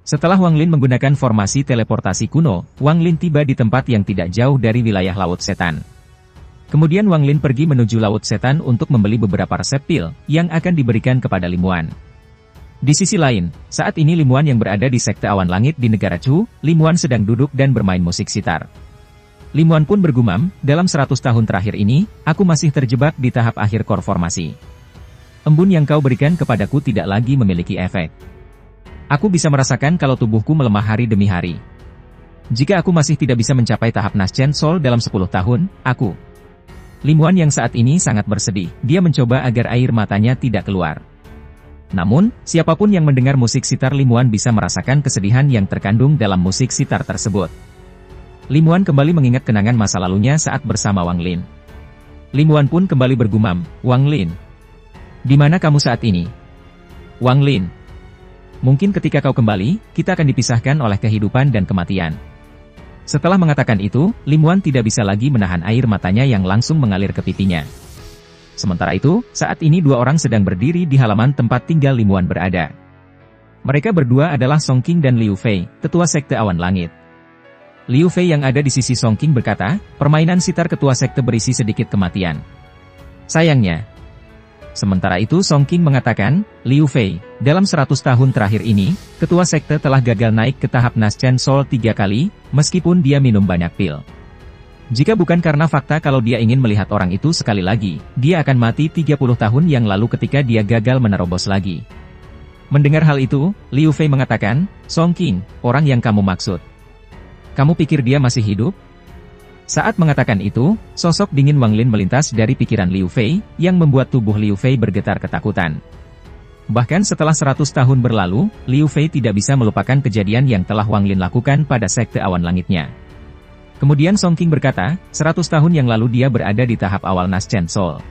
Setelah Wang Lin menggunakan formasi teleportasi kuno, Wang Lin tiba di tempat yang tidak jauh dari wilayah Laut Setan. Kemudian Wang Lin pergi menuju Laut Setan untuk membeli beberapa resep pil yang akan diberikan kepada Limuan. Di sisi lain, saat ini Limuan yang berada di Sekte Awan Langit di negara Chu, Limuan sedang duduk dan bermain musik sitar. Limuan pun bergumam, dalam 100 tahun terakhir ini, aku masih terjebak di tahap akhir core formasi. Embun yang kau berikan kepadaku tidak lagi memiliki efek. Aku bisa merasakan kalau tubuhku melemah hari demi hari. Jika aku masih tidak bisa mencapai tahap Naschen Soul dalam 10 tahun, aku... Limuan yang saat ini sangat bersedih, dia mencoba agar air matanya tidak keluar. Namun, siapapun yang mendengar musik sitar Limuan bisa merasakan kesedihan yang terkandung dalam musik sitar tersebut. Limuan kembali mengingat kenangan masa lalunya saat bersama Wang Lin. Limuan pun kembali bergumam, Wang Lin. Di mana kamu saat ini? Wang Lin. Mungkin ketika kau kembali, kita akan dipisahkan oleh kehidupan dan kematian. Setelah mengatakan itu, Limuan tidak bisa lagi menahan air matanya yang langsung mengalir ke pipinya. Sementara itu, saat ini dua orang sedang berdiri di halaman tempat tinggal Limuan berada. Mereka berdua adalah Song Qing dan Liu Fei, ketua Sekte Awan Langit. Liu Fei yang ada di sisi Song Qing berkata, permainan sitar ketua sekte berisi sedikit kematian. Sayangnya. Sementara itu Song Qing mengatakan, Liu Fei, dalam 100 tahun terakhir ini, ketua sekte telah gagal naik ke tahap Naschen Soul 3 kali, meskipun dia minum banyak pil. Jika bukan karena fakta kalau dia ingin melihat orang itu sekali lagi, dia akan mati 30 tahun yang lalu ketika dia gagal menerobos lagi. Mendengar hal itu, Liu Fei mengatakan, Song Qing, orang yang kamu maksud. Kamu pikir dia masih hidup? Saat mengatakan itu, sosok dingin Wang Lin melintas dari pikiran Liu Fei, yang membuat tubuh Liu Fei bergetar ketakutan. Bahkan setelah 100 tahun berlalu, Liu Fei tidak bisa melupakan kejadian yang telah Wang Lin lakukan pada Sekte Awan Langitnya. Kemudian Song Qing berkata, 100 tahun yang lalu dia berada di tahap awal Naschen Soul.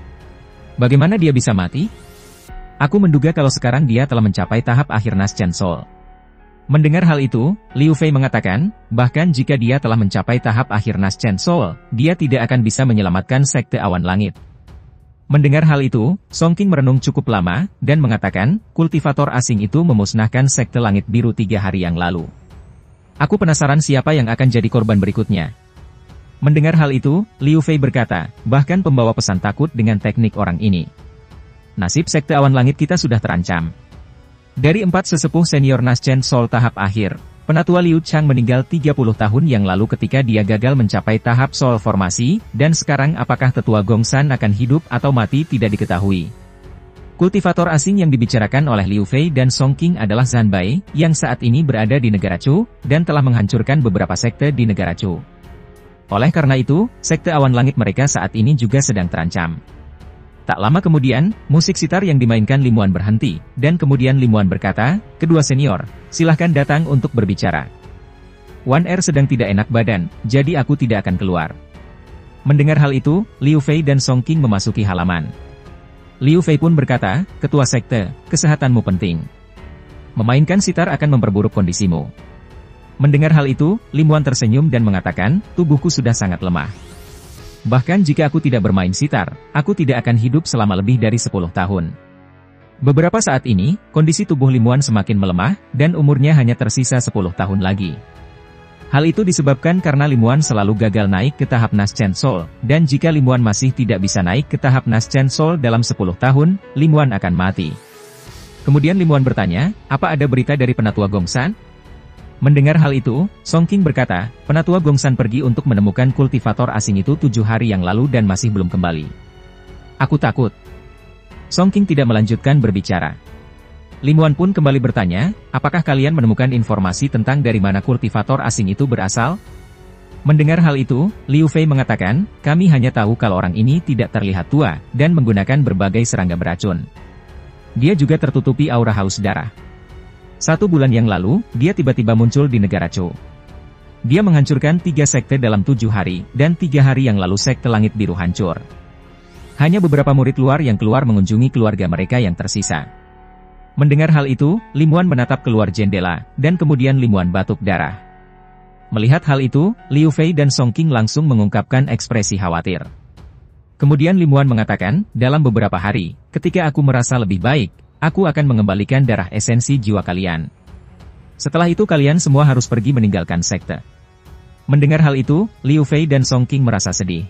Bagaimana dia bisa mati? Aku menduga kalau sekarang dia telah mencapai tahap akhir Naschen Soul. Mendengar hal itu, Liu Fei mengatakan, bahkan jika dia telah mencapai tahap akhir Naschen Soul, dia tidak akan bisa menyelamatkan Sekte Awan Langit. Mendengar hal itu, Song Qing merenung cukup lama, dan mengatakan, kultivator asing itu memusnahkan Sekte Langit Biru 3 hari yang lalu. Aku penasaran siapa yang akan jadi korban berikutnya. Mendengar hal itu, Liu Fei berkata, bahkan pembawa pesan takut dengan teknik orang ini. Nasib Sekte Awan Langit kita sudah terancam. Dari 4 sesepuh senior Naschen Soul tahap akhir, penatua Liu Chang meninggal 30 tahun yang lalu ketika dia gagal mencapai tahap Soul formasi, dan sekarang apakah tetua Gongsan akan hidup atau mati tidak diketahui. Kultivator asing yang dibicarakan oleh Liu Fei dan Song Qing adalah Zhan Bai, yang saat ini berada di negara Chu, dan telah menghancurkan beberapa sekte di negara Chu. Oleh karena itu, Sekte Awan Langit mereka saat ini juga sedang terancam. Tak lama kemudian, musik sitar yang dimainkan Limuan berhenti, dan kemudian Limuan berkata, kedua senior, silahkan datang untuk berbicara. Wan Er sedang tidak enak badan, jadi aku tidak akan keluar. Mendengar hal itu, Liu Fei dan Song Qing memasuki halaman. Liu Fei pun berkata, ketua sekte, kesehatanmu penting. Memainkan sitar akan memperburuk kondisimu. Mendengar hal itu, Limuan tersenyum dan mengatakan, tubuhku sudah sangat lemah. Bahkan jika aku tidak bermain sitar, aku tidak akan hidup selama lebih dari 10 tahun. Beberapa saat ini, kondisi tubuh Limuan semakin melemah, dan umurnya hanya tersisa 10 tahun lagi. Hal itu disebabkan karena Limuan selalu gagal naik ke tahap Naschen Soul, dan jika Limuan masih tidak bisa naik ke tahap Naschen Soul dalam 10 tahun, Limuan akan mati. Kemudian Limuan bertanya, apa ada berita dari penatua Gongsan? Mendengar hal itu, Song Qing berkata, penatua Gongsan pergi untuk menemukan kultivator asing itu 7 hari yang lalu dan masih belum kembali. Aku takut. Song Qing tidak melanjutkan berbicara. Limuan pun kembali bertanya, apakah kalian menemukan informasi tentang dari mana kultivator asing itu berasal? Mendengar hal itu, Liu Fei mengatakan, kami hanya tahu kalau orang ini tidak terlihat tua, dan menggunakan berbagai serangga beracun. Dia juga tertutupi aura haus darah. 1 bulan yang lalu, dia tiba-tiba muncul di negara Chu. Dia menghancurkan 3 sekte dalam 7 hari, dan 3 hari yang lalu Sekte Langit Biru hancur. Hanya beberapa murid luar yang keluar mengunjungi keluarga mereka yang tersisa. Mendengar hal itu, Limuan menatap keluar jendela, dan kemudian Limuan batuk darah. Melihat hal itu, Liu Fei dan Song Qing langsung mengungkapkan ekspresi khawatir. Kemudian Limuan mengatakan, dalam beberapa hari, ketika aku merasa lebih baik, aku akan mengembalikan darah esensi jiwa kalian. Setelah itu kalian semua harus pergi meninggalkan sekte. Mendengar hal itu, Liu Fei dan Song Qing merasa sedih.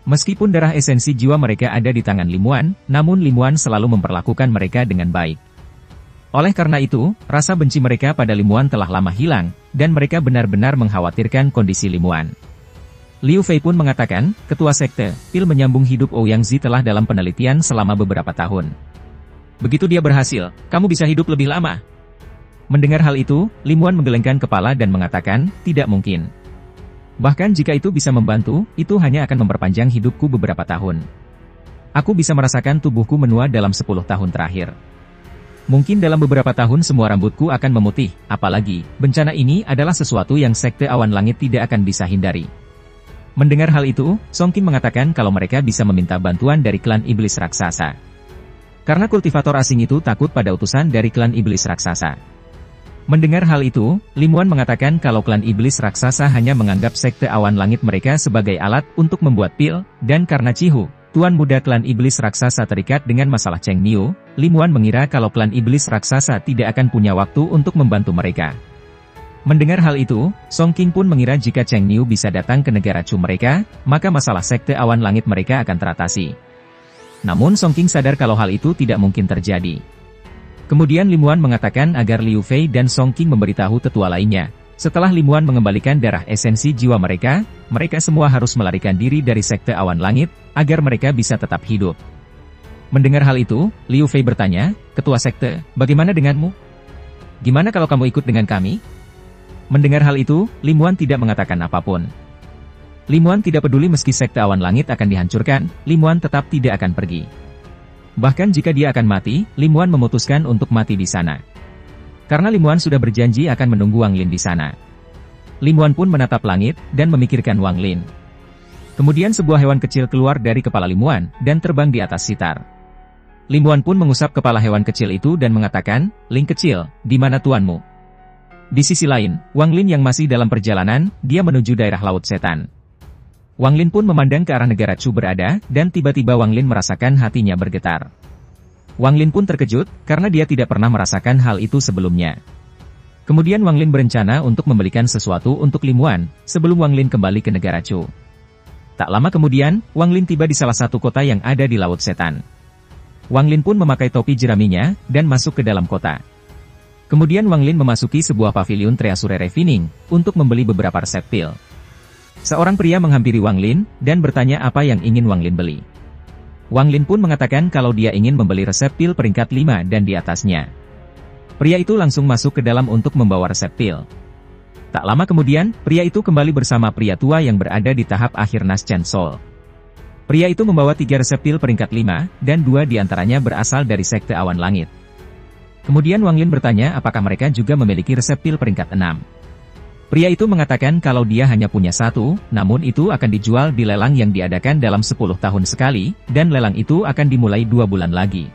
Meskipun darah esensi jiwa mereka ada di tangan Limuan, namun Limuan selalu memperlakukan mereka dengan baik. Oleh karena itu, rasa benci mereka pada Limuan telah lama hilang, dan mereka benar-benar mengkhawatirkan kondisi Limuan. Liu Fei pun mengatakan, ketua sekte, pil menyambung hidup Ouyang Zi telah dalam penelitian selama beberapa tahun. Begitu dia berhasil, kamu bisa hidup lebih lama. Mendengar hal itu, Limuan menggelengkan kepala dan mengatakan, tidak mungkin. Bahkan jika itu bisa membantu, itu hanya akan memperpanjang hidupku beberapa tahun. Aku bisa merasakan tubuhku menua dalam 10 tahun terakhir. Mungkin dalam beberapa tahun semua rambutku akan memutih, apalagi, bencana ini adalah sesuatu yang sekte awan langit tidak akan bisa hindari. Mendengar hal itu, Song Qing mengatakan kalau mereka bisa meminta bantuan dari klan iblis raksasa. Karena kultivator asing itu takut pada utusan dari klan iblis raksasa. Mendengar hal itu, Limuan mengatakan kalau klan iblis raksasa hanya menganggap sekte awan langit mereka sebagai alat untuk membuat pil, dan karena Cihu, tuan muda klan iblis raksasa terikat dengan masalah Cheng Niu, Limuan mengira kalau klan iblis raksasa tidak akan punya waktu untuk membantu mereka. Mendengar hal itu, Song Qing pun mengira jika Cheng Niu bisa datang ke negara Chu mereka, maka masalah sekte awan langit mereka akan teratasi. Namun Song Qing sadar kalau hal itu tidak mungkin terjadi. Kemudian Limuan mengatakan agar Liu Fei dan Song Qing memberitahu tetua lainnya. Setelah Limuan mengembalikan darah esensi jiwa mereka, mereka semua harus melarikan diri dari sekte awan langit, agar mereka bisa tetap hidup. Mendengar hal itu, Liu Fei bertanya, ketua sekte, bagaimana denganmu? Gimana kalau kamu ikut dengan kami? Mendengar hal itu, Limuan tidak mengatakan apapun. Limuan tidak peduli meski sekte awan langit akan dihancurkan, Limuan tetap tidak akan pergi. Bahkan jika dia akan mati, Limuan memutuskan untuk mati di sana. Karena Limuan sudah berjanji akan menunggu Wang Lin di sana. Limuan pun menatap langit, dan memikirkan Wang Lin. Kemudian sebuah hewan kecil keluar dari kepala Limuan, dan terbang di atas sitar. Limuan pun mengusap kepala hewan kecil itu dan mengatakan, Ling kecil, di mana tuanmu? Di sisi lain, Wang Lin yang masih dalam perjalanan, dia menuju daerah Laut Setan. Wang Lin pun memandang ke arah negara Chu berada, dan tiba-tiba Wang Lin merasakan hatinya bergetar. Wang Lin pun terkejut, karena dia tidak pernah merasakan hal itu sebelumnya. Kemudian Wang Lin berencana untuk membelikan sesuatu untuk Limuan, sebelum Wang Lin kembali ke negara Chu. Tak lama kemudian, Wang Lin tiba di salah satu kota yang ada di Laut Setan. Wang Lin pun memakai topi jeraminya, dan masuk ke dalam kota. Kemudian Wang Lin memasuki sebuah paviliun Treasure Refining, untuk membeli beberapa resep pil. Seorang pria menghampiri Wang Lin, dan bertanya apa yang ingin Wang Lin beli. Wang Lin pun mengatakan kalau dia ingin membeli resep pil peringkat 5 dan di atasnya. Pria itu langsung masuk ke dalam untuk membawa resep pil. Tak lama kemudian, pria itu kembali bersama pria tua yang berada di tahap akhir Naschen Soul. Pria itu membawa 3 resep pil peringkat 5, dan 2 diantaranya berasal dari sekte awan langit. Kemudian Wang Lin bertanya apakah mereka juga memiliki resep pil peringkat 6. Pria itu mengatakan kalau dia hanya punya 1, namun itu akan dijual di lelang yang diadakan dalam 10 tahun sekali, dan lelang itu akan dimulai 2 bulan lagi.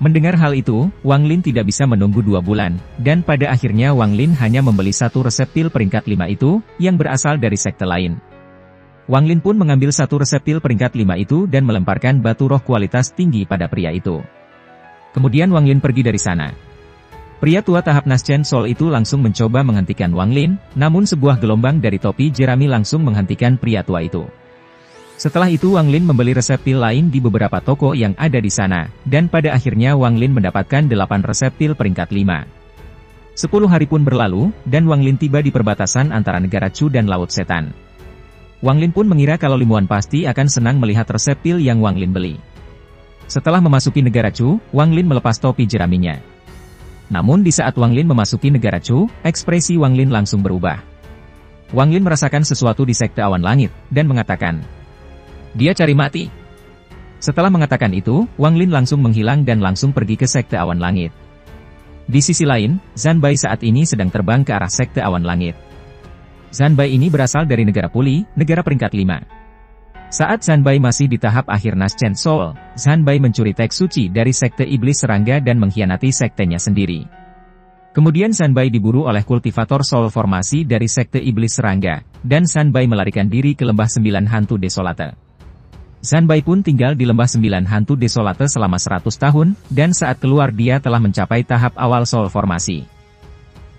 Mendengar hal itu, Wang Lin tidak bisa menunggu 2 bulan, dan pada akhirnya Wang Lin hanya membeli 1 resep pil peringkat 5 itu, yang berasal dari sekte lain. Wang Lin pun mengambil 1 resep pil peringkat 5 itu dan melemparkan batu roh kualitas tinggi pada pria itu. Kemudian Wang Lin pergi dari sana. Pria tua tahap Naschen Soul itu langsung mencoba menghentikan Wang Lin, namun sebuah gelombang dari topi jerami langsung menghentikan pria tua itu. Setelah itu Wang Lin membeli resep pil lain di beberapa toko yang ada di sana, dan pada akhirnya Wang Lin mendapatkan 8 resep pil peringkat 5. 10 hari pun berlalu, dan Wang Lin tiba di perbatasan antara negara Chu dan Laut Setan. Wang Lin pun mengira kalau Limuan pasti akan senang melihat resep pil yang Wang Lin beli. Setelah memasuki negara Chu, Wang Lin melepas topi jeraminya. Namun di saat Wang Lin memasuki negara Chu, ekspresi Wang Lin langsung berubah. Wang Lin merasakan sesuatu di sekte awan langit, dan mengatakan, dia cari mati. Setelah mengatakan itu, Wang Lin langsung menghilang dan langsung pergi ke sekte awan langit. Di sisi lain, Zhan Bai saat ini sedang terbang ke arah sekte awan langit. Zhan Bai ini berasal dari negara Puli, negara peringkat 5. Saat Zhan Bai masih di tahap akhir Naschen Soul, Zhan Bai mencuri teks suci dari sekte iblis serangga dan mengkhianati sektenya sendiri. Kemudian Zhan Bai diburu oleh kultivator soul formasi dari sekte iblis serangga, dan Zhan Bai melarikan diri ke lembah 9 hantu desolate. Zhan Bai pun tinggal di lembah 9 hantu desolate selama 100 tahun, dan saat keluar dia telah mencapai tahap awal soul formasi.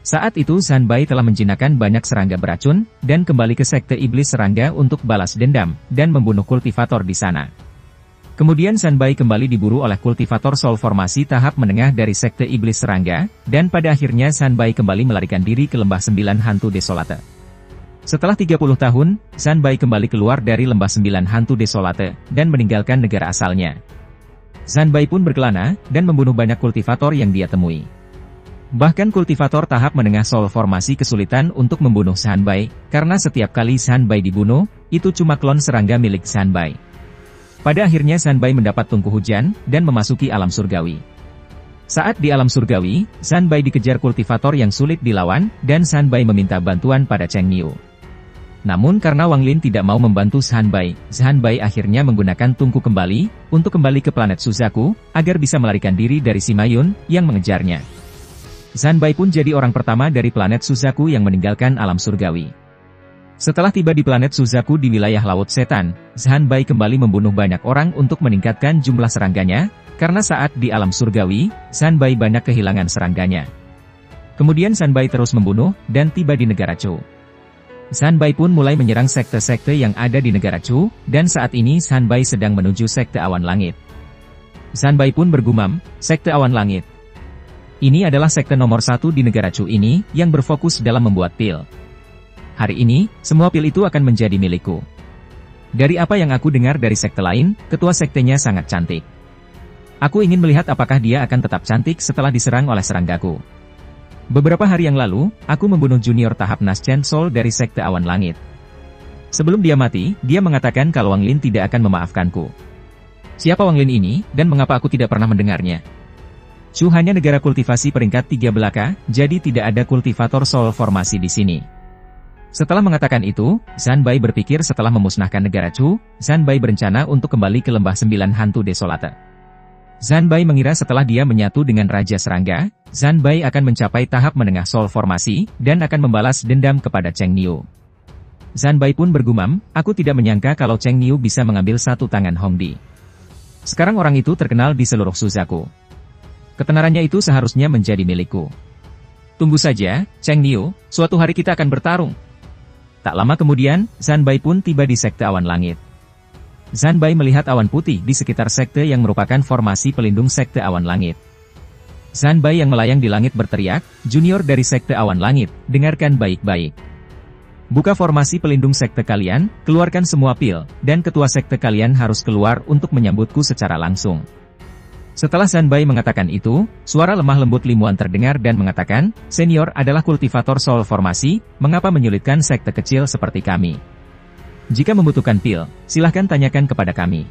Saat itu Zanbai telah menjinakkan banyak serangga beracun, dan kembali ke sekte iblis serangga untuk balas dendam, dan membunuh kultivator di sana. Kemudian Zanbai kembali diburu oleh kultivator Soul formasi tahap menengah dari sekte iblis serangga, dan pada akhirnya Zanbai kembali melarikan diri ke Lembah 9 Hantu Desolate. Setelah 30 tahun, Zanbai kembali keluar dari Lembah 9 Hantu Desolate, dan meninggalkan negara asalnya. Zanbai pun berkelana, dan membunuh banyak kultivator yang dia temui. Bahkan kultivator tahap menengah Soul formasi kesulitan untuk membunuh Zanbai, karena setiap kali Zanbai dibunuh, itu cuma klon serangga milik Zanbai. Pada akhirnya Zanbai mendapat tungku hujan, dan memasuki alam surgawi. Saat di alam surgawi, Zanbai dikejar kultivator yang sulit dilawan, dan Zanbai meminta bantuan pada Cheng Niu. Namun karena Wang Lin tidak mau membantu Zanbai akhirnya menggunakan tungku kembali, untuk kembali ke planet Suzaku, agar bisa melarikan diri dari Simayun, yang mengejarnya. Zanbai pun jadi orang pertama dari planet Suzaku yang meninggalkan alam surgawi. Setelah tiba di planet Suzaku di wilayah Laut Setan, Zanbai kembali membunuh banyak orang untuk meningkatkan jumlah serangganya, karena saat di alam surgawi, Zanbai banyak kehilangan serangganya. Kemudian Zanbai terus membunuh, dan tiba di negara Chu. Zanbai pun mulai menyerang sekte-sekte yang ada di negara Chu, dan saat ini Zanbai sedang menuju sekte Awan Langit. Zanbai pun bergumam, sekte Awan Langit. Ini adalah sekte nomor 1 di negara Chu ini, yang berfokus dalam membuat pil. Hari ini, semua pil itu akan menjadi milikku. Dari apa yang aku dengar dari sekte lain, ketua sektenya sangat cantik. Aku ingin melihat apakah dia akan tetap cantik setelah diserang oleh seranggaku. Beberapa hari yang lalu, aku membunuh junior tahap Naschen Soul dari sekte Awan Langit. Sebelum dia mati, dia mengatakan kalau Wang Lin tidak akan memaafkanku. Siapa Wang Lin ini, dan mengapa aku tidak pernah mendengarnya? Chu hanya negara kultivasi peringkat 3 belaka, jadi tidak ada kultivator Soul formasi di sini. Setelah mengatakan itu, Zanbai berpikir setelah memusnahkan negara Chu, Zanbai berencana untuk kembali ke Lembah 9 Hantu Desolate. Zanbai mengira setelah dia menyatu dengan Raja Serangga, Zanbai akan mencapai tahap menengah Soul formasi, dan akan membalas dendam kepada Cheng Niu. Zanbai pun bergumam, aku tidak menyangka kalau Cheng Niu bisa mengambil satu tangan Hongdi. Sekarang orang itu terkenal di seluruh Suzaku. Ketenarannya itu seharusnya menjadi milikku. Tunggu saja, Cheng Niu, suatu hari kita akan bertarung. Tak lama kemudian, Zanbai pun tiba di sekte Awan Langit. Zanbai melihat awan putih di sekitar sekte yang merupakan formasi pelindung sekte Awan Langit. Zanbai yang melayang di langit berteriak, junior dari sekte Awan Langit, dengarkan baik-baik. Buka formasi pelindung sekte kalian, keluarkan semua pil, dan ketua sekte kalian harus keluar untuk menyambutku secara langsung. Setelah Zanbai mengatakan itu, suara lemah lembut Limuan terdengar dan mengatakan, senior adalah kultivator Soul formasi, mengapa menyulitkan sekte kecil seperti kami? Jika membutuhkan pil, silahkan tanyakan kepada kami.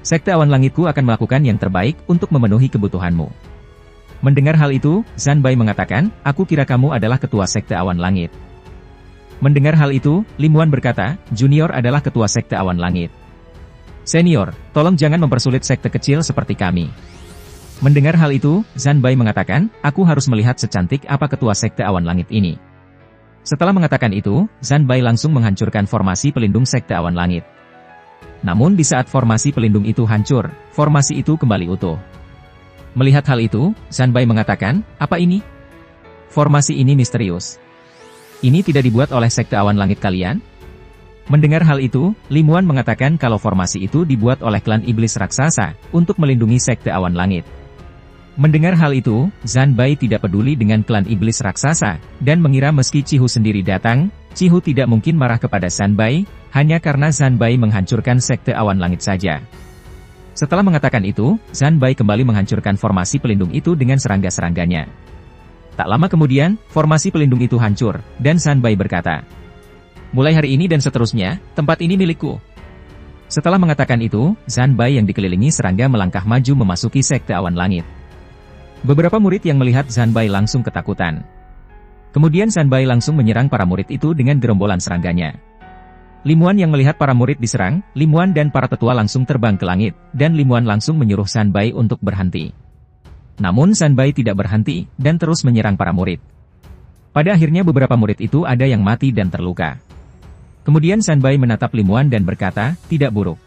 Sekte Awan Langitku akan melakukan yang terbaik untuk memenuhi kebutuhanmu. Mendengar hal itu, Zanbai mengatakan, aku kira kamu adalah ketua sekte Awan Langit. Mendengar hal itu, Limuan berkata, junior adalah ketua sekte Awan Langit. Senior, tolong jangan mempersulit sekte kecil seperti kami. Mendengar hal itu, Zanbai mengatakan, aku harus melihat secantik apa ketua sekte Awan Langit ini. Setelah mengatakan itu, Zanbai langsung menghancurkan formasi pelindung sekte Awan Langit. Namun di saat formasi pelindung itu hancur, formasi itu kembali utuh. Melihat hal itu, Zanbai mengatakan, apa ini? Formasi ini misterius. Ini tidak dibuat oleh sekte Awan Langit kalian? Mendengar hal itu, Limuan mengatakan kalau formasi itu dibuat oleh klan iblis raksasa, untuk melindungi sekte Awan Langit. Mendengar hal itu, Zanbai tidak peduli dengan klan iblis raksasa, dan mengira meski Cihu sendiri datang, Cihu tidak mungkin marah kepada Zanbai, hanya karena Zanbai menghancurkan sekte Awan Langit saja. Setelah mengatakan itu, Zanbai kembali menghancurkan formasi pelindung itu dengan serangga-serangganya. Tak lama kemudian, formasi pelindung itu hancur, dan Zanbai berkata, mulai hari ini dan seterusnya, tempat ini milikku. Setelah mengatakan itu, Zanbai yang dikelilingi serangga melangkah maju memasuki sekte Awan Langit. Beberapa murid yang melihat Zanbai langsung ketakutan. Kemudian Zanbai langsung menyerang para murid itu dengan gerombolan serangganya. Limuan yang melihat para murid diserang, Limuan dan para tetua langsung terbang ke langit, dan Limuan langsung menyuruh Zanbai untuk berhenti. Namun Zanbai tidak berhenti, dan terus menyerang para murid. Pada akhirnya beberapa murid itu ada yang mati dan terluka. Kemudian Zanbai menatap Limuan dan berkata, tidak buruk.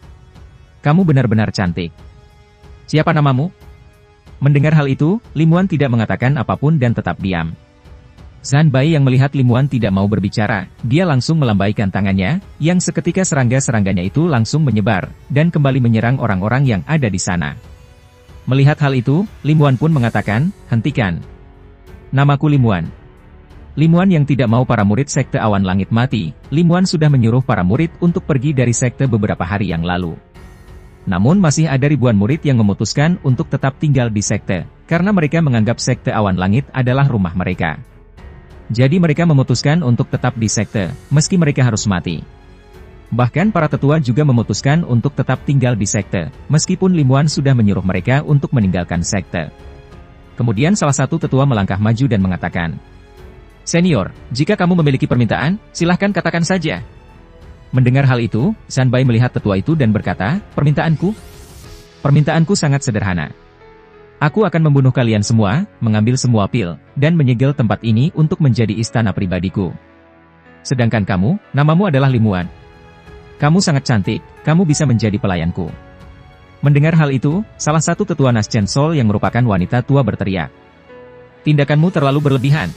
Kamu benar-benar cantik. Siapa namamu? Mendengar hal itu, Limuan tidak mengatakan apapun dan tetap diam. Zanbai yang melihat Limuan tidak mau berbicara, dia langsung melambaikan tangannya, yang seketika serangga-serangganya itu langsung menyebar, dan kembali menyerang orang-orang yang ada di sana. Melihat hal itu, Limuan pun mengatakan, hentikan. Namaku Limuan. Limuan yang tidak mau para murid Sekte Awan Langit mati, Limuan sudah menyuruh para murid untuk pergi dari sekte beberapa hari yang lalu. Namun masih ada ribuan murid yang memutuskan untuk tetap tinggal di sekte, karena mereka menganggap Sekte Awan Langit adalah rumah mereka. Jadi mereka memutuskan untuk tetap di sekte, meski mereka harus mati. Bahkan para tetua juga memutuskan untuk tetap tinggal di sekte, meskipun Limuan sudah menyuruh mereka untuk meninggalkan sekte. Kemudian salah satu tetua melangkah maju dan mengatakan, "Senior, jika kamu memiliki permintaan, silahkan katakan saja." Mendengar hal itu, Zanbai melihat tetua itu dan berkata, "Permintaanku? Permintaanku sangat sederhana. Aku akan membunuh kalian semua, mengambil semua pil, dan menyegel tempat ini untuk menjadi istana pribadiku. Sedangkan kamu, namamu adalah Limuan. Kamu sangat cantik, kamu bisa menjadi pelayanku." Mendengar hal itu, salah satu tetua Naschen Sol yang merupakan wanita tua berteriak, "Tindakanmu terlalu berlebihan."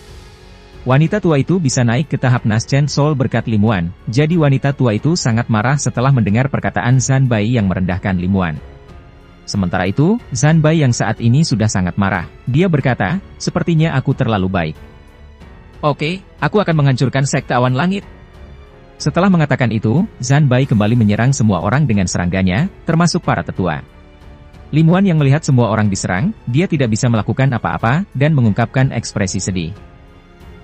Wanita tua itu bisa naik ke tahap Naschen Sol berkat Limuan, jadi wanita tua itu sangat marah setelah mendengar perkataan Zanbai yang merendahkan Limuan. Sementara itu, Zanbai yang saat ini sudah sangat marah. Dia berkata, "Sepertinya aku terlalu baik. Oke, aku akan menghancurkan Sekte Awan Langit." Setelah mengatakan itu, Zanbai kembali menyerang semua orang dengan serangganya, termasuk para tetua. Limuan yang melihat semua orang diserang, dia tidak bisa melakukan apa-apa, dan mengungkapkan ekspresi sedih.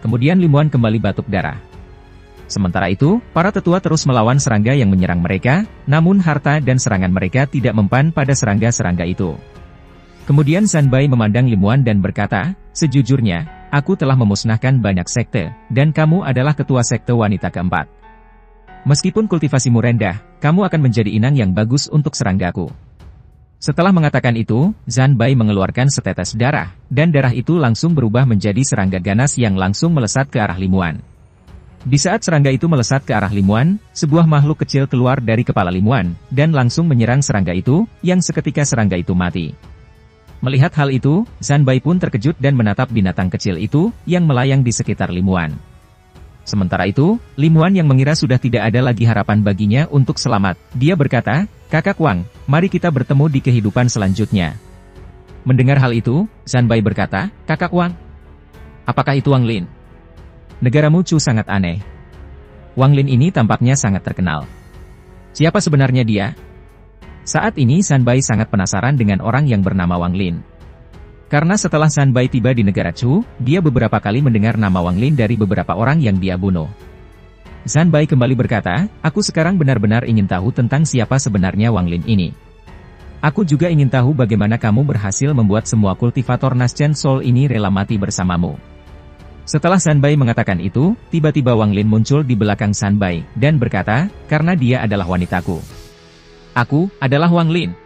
Kemudian Limuan kembali batuk darah. Sementara itu, para tetua terus melawan serangga yang menyerang mereka, namun harta dan serangan mereka tidak mempan pada serangga-serangga itu. Kemudian Zanbai memandang Limuan dan berkata, "Sejujurnya, aku telah memusnahkan banyak sekte, dan kamu adalah ketua sekte wanita keempat. Meskipun kultivasimu rendah, kamu akan menjadi inang yang bagus untuk seranggaku." Setelah mengatakan itu, Zanbai mengeluarkan setetes darah, dan darah itu langsung berubah menjadi serangga ganas yang langsung melesat ke arah Limuan. Di saat serangga itu melesat ke arah Limuan, sebuah makhluk kecil keluar dari kepala Limuan, dan langsung menyerang serangga itu, yang seketika serangga itu mati. Melihat hal itu, Zanbai pun terkejut dan menatap binatang kecil itu, yang melayang di sekitar Limuan. Sementara itu, Limuan yang mengira sudah tidak ada lagi harapan baginya untuk selamat, dia berkata, "Kakak Wang, mari kita bertemu di kehidupan selanjutnya." Mendengar hal itu, Zanbai berkata, "Kakak Wang? Apakah itu Wang Lin? Negaramu Chu sangat aneh. Wang Lin ini tampaknya sangat terkenal. Siapa sebenarnya dia?" Saat ini Zanbai sangat penasaran dengan orang yang bernama Wang Lin. Karena setelah Zanbai tiba di negara Chu, dia beberapa kali mendengar nama Wang Lin dari beberapa orang yang dia bunuh. Zanbai kembali berkata, "Aku sekarang benar-benar ingin tahu tentang siapa sebenarnya Wang Lin ini. Aku juga ingin tahu bagaimana kamu berhasil membuat semua kultivator Naschen Sol ini rela mati bersamamu." Setelah Zanbai mengatakan itu, tiba-tiba Wang Lin muncul di belakang Zanbai, dan berkata, "Karena dia adalah wanitaku. Aku adalah Wang Lin."